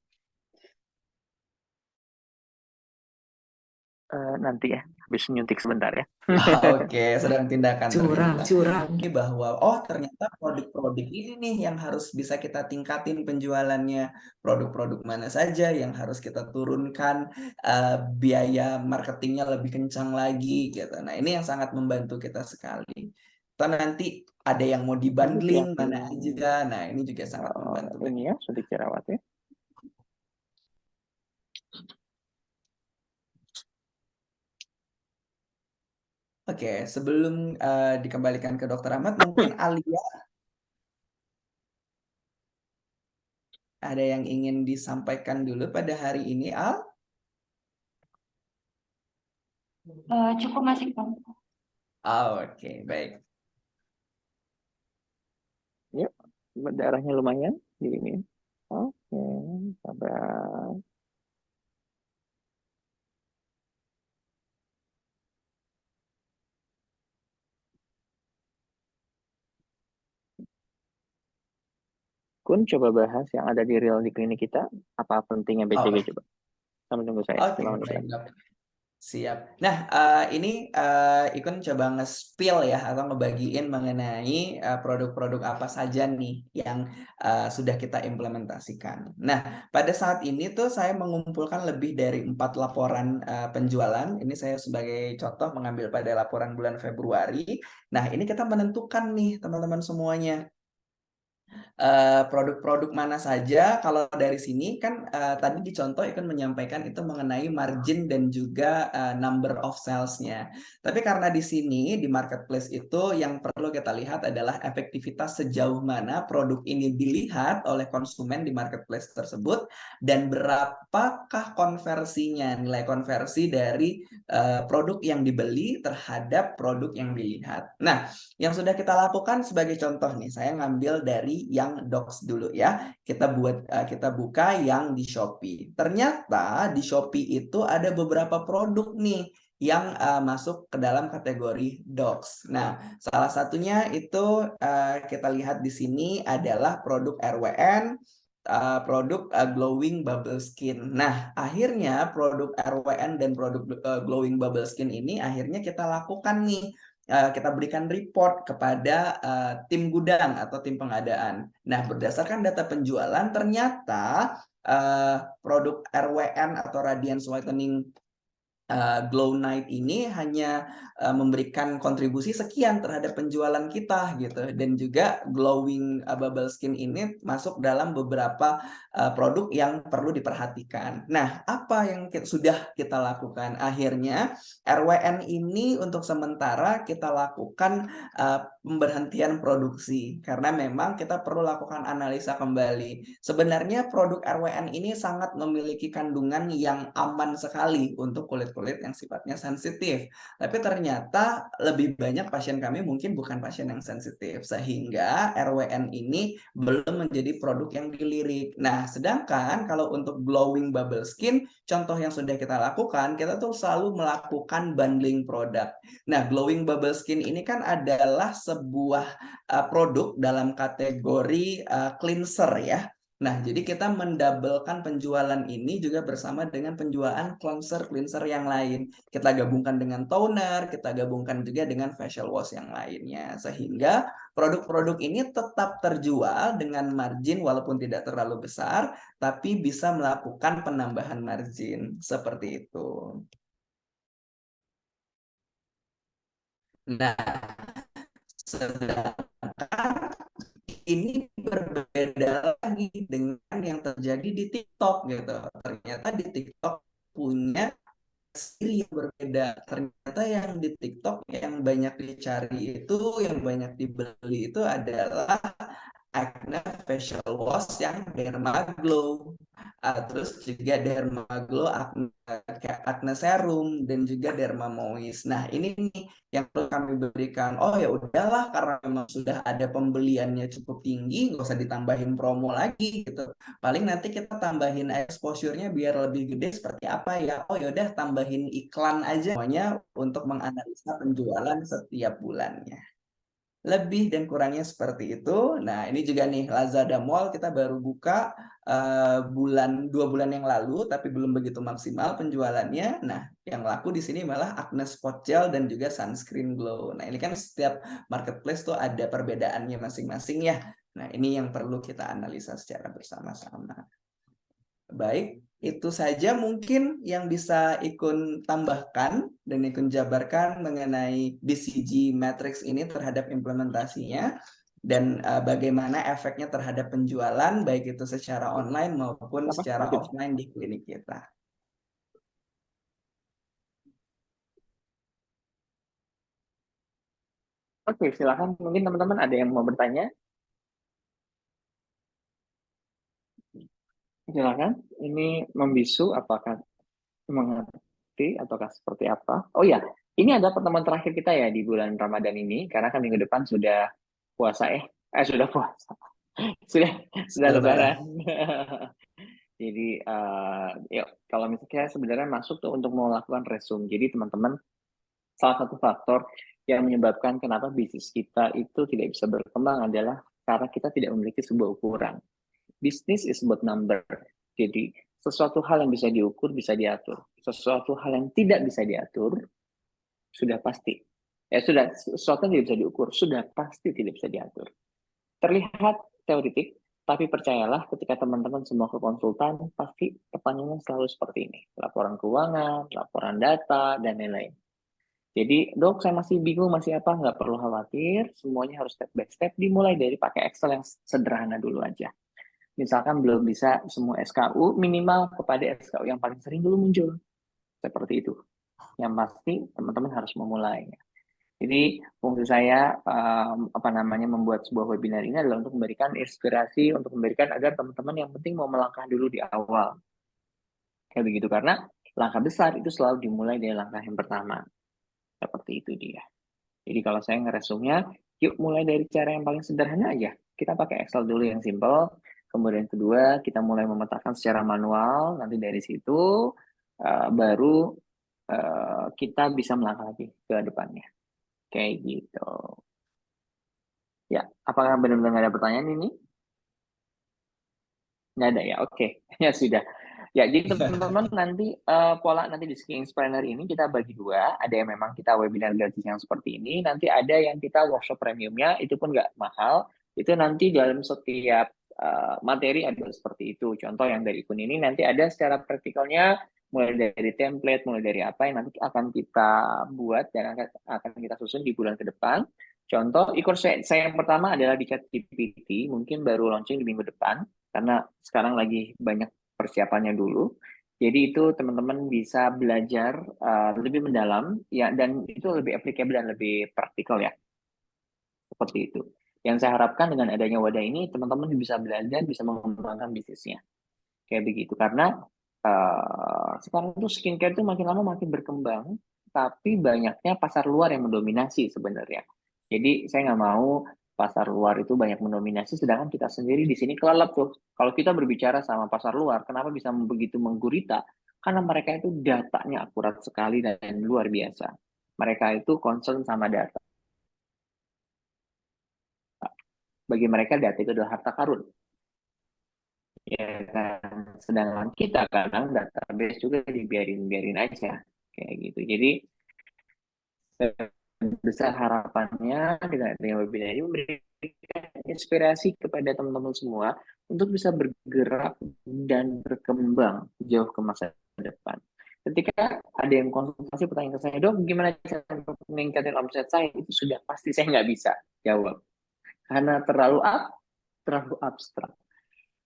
Nanti ya, habis nyuntik sebentar ya. Oke, sedang tindakan Curang, ternyata. curang. Ini bahwa ternyata produk-produk ini nih yang harus bisa kita tingkatin penjualannya. Produk-produk mana saja yang harus kita turunkan biaya marketingnya lebih kencang lagi gitu. Nah, ini yang sangat membantu kita sekali. Atau nanti ada yang mau dibundling mana aja. Nah, ini juga sangat membantu. Ini ya, suntik jerawat ya. Oke, sebelum dikembalikan ke Dokter Ahmad, mungkin Alia ada yang ingin disampaikan dulu pada hari ini, Al? Cukup masih Bang. Oke, baik. Yuk, darahnya lumayan di ini. Oke, sabar. Kun coba bahas yang ada di real di klinik kita. Apa pentingnya BCG coba? Sama tunggu saya. Oke, 5 menit baik, lagi. Dok. Siap. Nah, ini Ikun coba nge-spill ya atau ngebagiin mengenai produk-produk apa saja nih yang sudah kita implementasikan. Nah, pada saat ini tuh saya mengumpulkan lebih dari 4 laporan penjualan. Ini saya sebagai contoh mengambil pada laporan bulan Februari. Nah, ini kita menentukan nih teman-teman semuanya. Produk-produk mana saja. Kalau dari sini kan tadi dicontoh Ikun menyampaikan itu mengenai margin dan juga number of sales-nya. Tapi karena di sini di marketplace itu yang perlu kita lihat adalah efektivitas sejauh mana produk ini dilihat oleh konsumen di marketplace tersebut dan berapakah konversinya, nilai konversi dari produk yang dibeli terhadap produk yang dilihat. Nah, yang sudah kita lakukan sebagai contoh nih, saya ngambil dari yang Docs dulu ya. Kita buka yang di Shopee. Ternyata di Shopee itu ada beberapa produk nih yang masuk ke dalam kategori Docs. Nah, salah satunya itu kita lihat di sini adalah produk RWN, produk glowing bubble skin. Nah, akhirnya produk RWN dan produk glowing bubble skin ini akhirnya kita lakukan nih, kita berikan report kepada tim gudang atau tim pengadaan. Nah, berdasarkan data penjualan, ternyata produk RWN atau Radiance Whitening Glow Night ini hanya memberikan kontribusi sekian terhadap penjualan kita gitu, dan juga glowing bubble skin ini masuk dalam beberapa produk yang perlu diperhatikan. Nah, apa yang sudah kita lakukan? Akhirnya RWN ini untuk sementara kita lakukan pemberhentian produksi karena memang kita perlu lakukan analisa kembali. Sebenarnya produk RWN ini sangat memiliki kandungan yang aman sekali untuk kulit-kulit yang sifatnya sensitif. Tapi ternyata lebih banyak pasien kami mungkin bukan pasien yang sensitif, sehingga RWN ini belum menjadi produk yang dilirik. Nah, sedangkan kalau untuk glowing bubble skin, contoh yang sudah kita lakukan, kita tuh selalu melakukan bundling produk. Nah, glowing bubble skin ini kan adalah sebuah produk dalam kategori cleanser ya. Nah, jadi kita mendabelkan penjualan ini juga bersama dengan penjualan cleanser yang lain. Kita gabungkan dengan toner, kita gabungkan juga dengan facial wash yang lainnya. Sehingga produk-produk ini tetap terjual dengan margin walaupun tidak terlalu besar, tapi bisa melakukan penambahan margin. Seperti itu. Nah, Sedangkan ini berbeda lagi dengan yang terjadi di TikTok gitu. Ternyata di TikTok punya sendiri yang berbeda. Ternyata yang di TikTok yang banyak dicari itu, yang banyak dibeli itu adalah acne facial wash yang Dermaglow. Terus juga Dermaglow acne serum dan juga Dermamoist. Nah, ini nih yang perlu kami berikan. Oh ya udahlah, karena memang sudah ada pembeliannya cukup tinggi, nggak usah ditambahin promo lagi gitu. Paling nanti kita tambahin exposure-nya biar lebih gede seperti apa ya. Oh ya udah, tambahin iklan aja semuanya untuk menganalisa penjualan setiap bulannya. Lebih dan kurangnya seperti itu. Nah, ini juga nih Lazada Mall kita baru buka 2 bulan yang lalu, tapi belum begitu maksimal penjualannya. Nah, yang laku di sini malah acne spot gel dan juga sunscreen glow. Nah, ini kan setiap marketplace tuh ada perbedaannya masing-masing ya. Nah, ini yang perlu kita analisa secara bersama-sama. Baik, itu saja mungkin yang bisa Ikun tambahkan dan Ikun jabarkan mengenai BCG Matrix ini terhadap implementasinya dan bagaimana efeknya terhadap penjualan baik itu secara online maupun Apa? secara Lanjut. offline di klinik kita. Oke, silakan. Mungkin teman-teman ada yang mau bertanya? Silakan. Ini membisu apakah mengerti ataukah seperti apa? Oh ya, ini ada pertemuan terakhir kita ya di bulan Ramadan ini karena kan minggu depan sudah puasa sudah puasa. Sudah Sudah lebaran. lebaran. Jadi yuk, kalau misalnya sebenarnya masuk tuh untuk melakukan resume. Jadi teman-teman, salah satu faktor yang menyebabkan kenapa bisnis kita itu tidak bisa berkembang adalah karena kita tidak memiliki sebuah ukuran. Bisnis is about number. Jadi sesuatu hal yang bisa diukur bisa diatur. Sesuatu hal yang tidak bisa diatur sudah pasti. Sesuatu yang tidak bisa diukur sudah pasti tidak bisa diatur. Terlihat teoritik, tapi percayalah ketika teman-teman semua ke konsultan, pasti pertanyaannya selalu seperti ini. Laporan keuangan, laporan data, dan lain-lain. Jadi, dok, saya masih bingung, masih apa? Nggak perlu khawatir, semuanya harus step by step, dimulai dari pakai Excel yang sederhana dulu aja. Misalkan belum bisa semua SKU, minimal kepada SKU yang paling sering dulu muncul. Seperti itu. Yang pasti, teman-teman harus memulai. Jadi fungsi saya membuat sebuah webinar ini adalah untuk memberikan inspirasi, untuk memberikan agar teman-teman yang penting mau melangkah dulu di awal. Kayak begitu, karena langkah besar itu selalu dimulai dari langkah yang pertama. Seperti itu dia. Jadi kalau saya ngeresumnya, yuk mulai dari cara yang paling sederhana aja. Kita pakai Excel dulu yang simple. Kemudian kedua, kita mulai memetakan secara manual. Nanti dari situ baru kita bisa melangkah lagi ke depannya. Kayak gitu. Ya, apakah benar-benar nggak ada pertanyaan ini? Nggak ada ya, oke. Ya sudah. Ya, jadi teman-teman nanti pola nanti di Skiing Planner ini kita bagi dua. Ada yang memang kita webinar gratis yang seperti ini. Nanti ada yang kita workshop premiumnya, itu pun nggak mahal. Itu nanti dalam setiap materi ada seperti itu. Contoh yang dari Ikun ini nanti ada secara praktikalnya, mulai dari template, mulai dari apa yang nanti akan kita buat dan akan kita susun di bulan ke depan. Contoh, ikut saya yang pertama adalah di ChatGPT, mungkin baru launching di minggu depan, karena sekarang lagi banyak persiapannya dulu. Jadi itu teman-teman bisa belajar lebih mendalam, ya, dan itu lebih applicable dan lebih praktikal ya, seperti itu. Yang saya harapkan dengan adanya wadah ini, teman-teman bisa belajar, bisa mengembangkan bisnisnya. Kayak begitu, karena sekarang tuh skincare tuh makin lama makin berkembang, tapi banyaknya pasar luar yang mendominasi sebenarnya. Jadi saya nggak mau pasar luar itu banyak mendominasi, sedangkan kita sendiri di sini kelelep tuh. Kalau kita berbicara sama pasar luar, kenapa bisa begitu menggurita? Karena mereka itu datanya akurat sekali dan luar biasa. Mereka itu concern sama data. Bagi mereka data itu adalah harta karun. Ya kan, sedangkan kita kadang database juga dibiarin aja kayak gitu. Jadi besar harapannya dengan webinar ini memberikan inspirasi kepada teman-teman semua untuk bisa bergerak dan berkembang jauh ke masa depan. Ketika ada yang konsultasi pertanyaan ke saya, dok, gimana cara meningkatkan omset saya? Itu sudah pasti saya nggak bisa. jawab. Karena terlalu abstrak.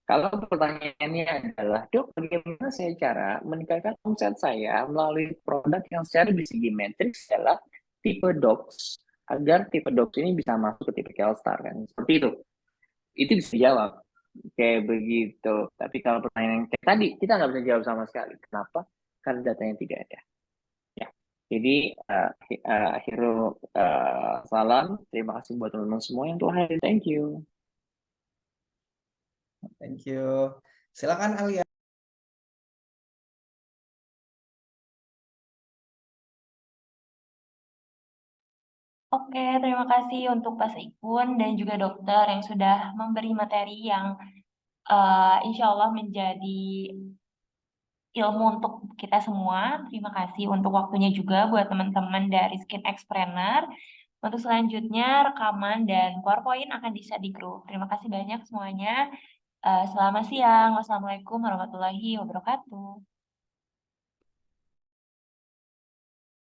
Kalau pertanyaannya adalah, dok, bagaimana saya cara meningkatkan omset saya melalui produk yang secara BCG matrix adalah tipe docs, agar tipe docs ini bisa masuk ke tipe Kelstar kan? Seperti itu bisa dijawab kayak begitu. Tapi kalau pertanyaan yang kayak tadi, kita nggak bisa jawab sama sekali. Kenapa? Karena datanya tidak ada. Ya. Jadi akhirul salam. Terima kasih buat teman-teman semua yang telah hadir. Thank you. Thank you. Silakan Alia. Oke, terima kasih untuk Pak Saikun dan juga dokter yang sudah memberi materi yang insya Allah menjadi ilmu untuk kita semua. Terima kasih untuk waktunya juga buat teman-teman dari Skin Expreneur. Untuk selanjutnya, rekaman dan PowerPoint akan di-share di grup. Terima kasih banyak semuanya. Selamat siang. Wassalamualaikum warahmatullahi wabarakatuh.